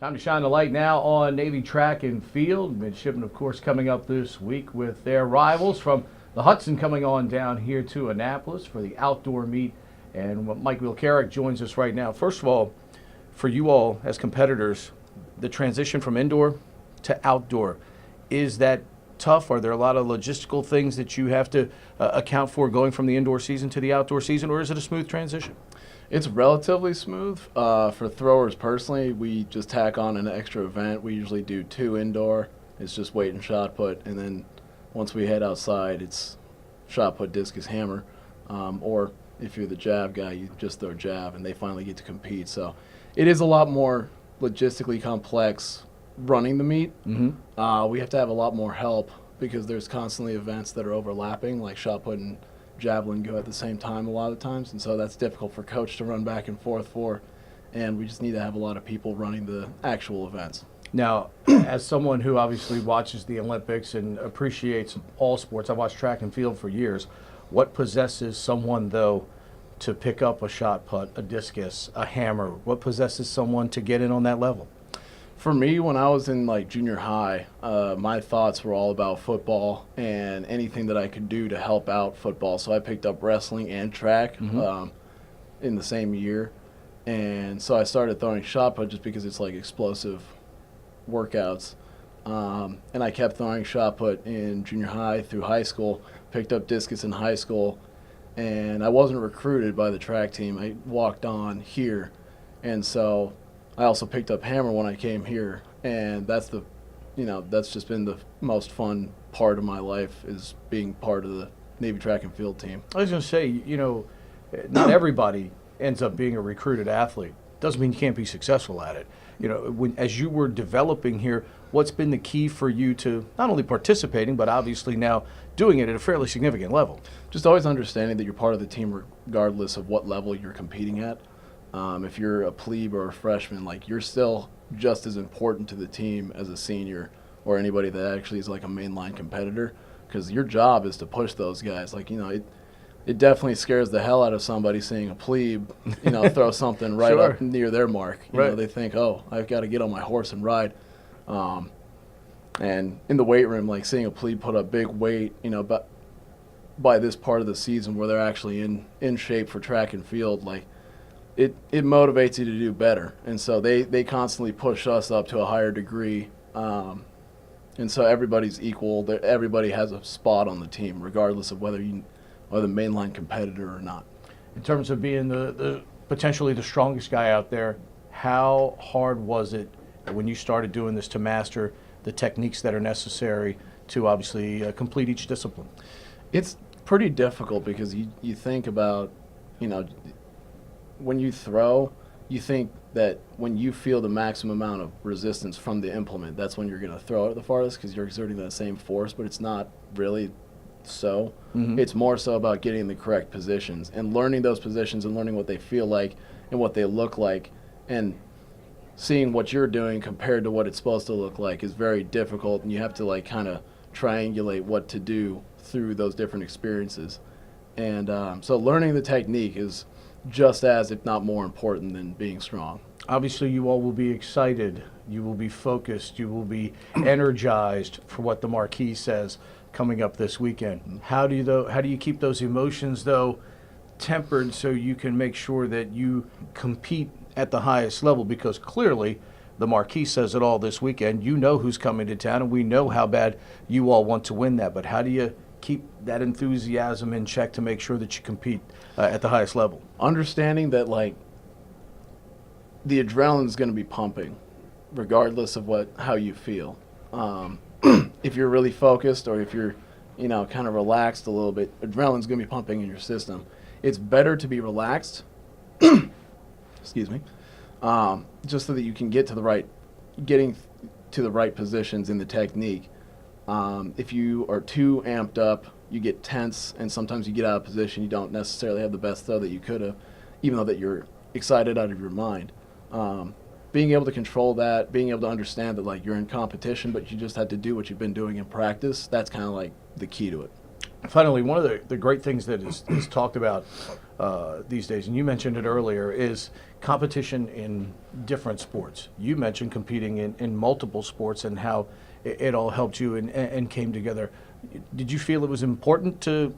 Time to shine the light now on Navy track and field. Midshipmen, of course, coming up this week with their rivals from the Hudson coming on down here to Annapolis for the outdoor meet. And Mike Milcarek joins us right now. First of all, for you all as competitors, the transition from indoor to outdoor, is that tough? Are there a lot of logistical things that you have to account for going from the indoor season to the outdoor season, or is it a smooth transition? It's relatively smooth. For throwers personally, we just tack on an extra event. We usually do 2 indoor. It's just weight and shot put, and then once we head outside, it's shot put, discus, hammer, or if you're the jab guy, you just throw jab, and they finally get to compete. So it is a lot more logistically complex running the meet. We have to have a lot more help because there's constantly events that are overlapping, like shot put and javelin go at the same time a lot of times, and so that's difficult for coach to run back and forth for, and we just need to have a lot of people running the actual events. Now, as someone who obviously watches the Olympics and appreciates all sports, I've watched track and field for years, what possesses someone, though, to pick up a shot put, a discus, a hammer? What possesses someone to get in on that level? For me, when I was in like junior high, my thoughts were all about football and anything that I could do to help out football. So I picked up wrestling and track in the same year. And so I started throwing shot put just because it's like explosive workouts. And I kept throwing shot put in junior high through high school, picked up discus in high school, and I wasn't recruited by the track team. I walked on here. And so I also picked up hammer when I came here, and that's just been the most fun part of my life, is being part of the Navy track and field team. I was going to say, not everybody ends up being a recruited athlete. Doesn't mean you can't be successful at it. As you were developing here, what's been the key for you to not only participating, but obviously now doing it at a fairly significant level? Just always understanding that you're part of the team regardless of what level you're competing at. If you're a plebe or a freshman, like, you're still just as important to the team as a senior or anybody that actually is like a mainline competitor, because your job is to push those guys. Like, it definitely scares the hell out of somebody seeing a plebe, throw something right Sure. up near their mark. They think, oh, I've got to get on my horse and ride. And in the weight room, like, seeing a plebe put up big weight, but by this part of the season where they're actually in shape for track and field, like, it motivates you to do better. And so they constantly push us up to a higher degree. And so everybody's equal. Everybody has a spot on the team, regardless of whether you are the mainline competitor or not. In terms of being the potentially the strongest guy out there, how hard was it when you started doing this to master the techniques that are necessary to obviously complete each discipline? It's pretty difficult because you think about, when you throw, you think that when you feel the maximum amount of resistance from the implement, that's when you're going to throw it the farthest, because you're exerting that same force, but it's not really so. It's more so about getting the correct positions and learning those positions and learning what they feel like and what they look like, and seeing what you're doing compared to what it's supposed to look like is very difficult, and you have to like kind of triangulate what to do through those different experiences. And so learning the technique is just as, if not more important than being strong. Obviously, you all will be excited, you will be focused, you will be energized for what the marquee says coming up this weekend. How do you keep those emotions, though, tempered so you can make sure that you compete at the highest level? Because clearly the marquee says it all this weekend. You know who's coming to town, and we know how bad you all want to win that. But how do you keep that enthusiasm in check to make sure that you compete at the highest level? Understanding that, like, the adrenaline is going to be pumping regardless of how you feel. If you're really focused, or if you're kind of relaxed a little bit, adrenaline's going to be pumping in your system. It's better to be relaxed excuse me, just so that you can getting to the right positions in the technique. If you are too amped up, you get tense, and sometimes you get out of position. You don't necessarily have the best throw that you could have, even though that you're excited out of your mind. Being able to control that, being able to understand that, like, you're in competition, but you just had to do what you've been doing in practice, that's kind of like the key to it. Finally, one of the great things that is talked about these days, and you mentioned it earlier, is competition in different sports. You mentioned competing in multiple sports and how it all helped you and came together. Did you feel it was important to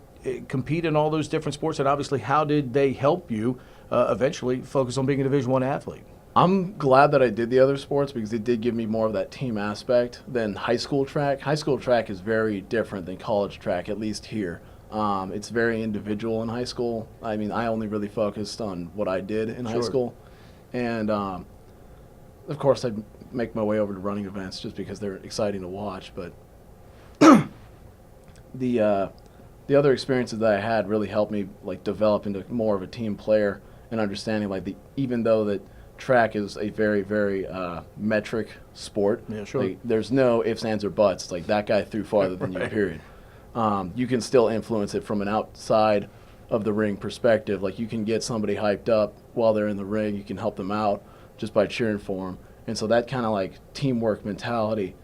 compete in all those different sports? And obviously, how did they help you eventually focus on being a Division I athlete? I'm glad that I did the other sports because it did give me more of that team aspect than high school track. High school track is very different than college track, at least here. It's very individual in high school. I mean, I only really focused on what I did in high school. And, of course, I'd make my way over to running events just because they're exciting to watch. But the other experiences that I had really helped me, like, develop into more of a team player and understanding, like, even though that track is a very, very metric sport. Yeah, sure. Like, there's no ifs, ands, or buts. It's like that guy threw farther than you, period. You can still influence it from an outside of the ring perspective. Like, you can get somebody hyped up while they're in the ring. You can help them out just by cheering for them. And so that kind of, like, teamwork mentality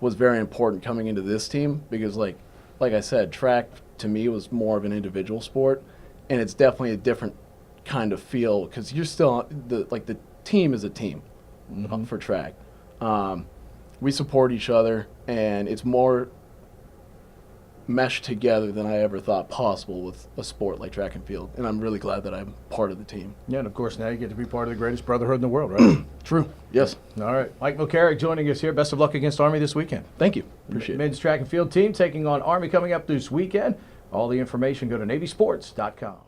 was very important coming into this team because, like I said, track to me was more of an individual sport, and it's definitely a different kind of feel because you're still the team is a team for track. We support each other, and it's more meshed together than I ever thought possible with a sport like track and field. And I'm really glad that I'm part of the team. Yeah, and of course now you get to be part of the greatest brotherhood in the world, right? True. Yes. All right. Mike Milcarek joining us here. Best of luck against Army this weekend. Thank you. Appreciate it. Men's track and field team taking on Army coming up this weekend. All the information, go to NavySports.com.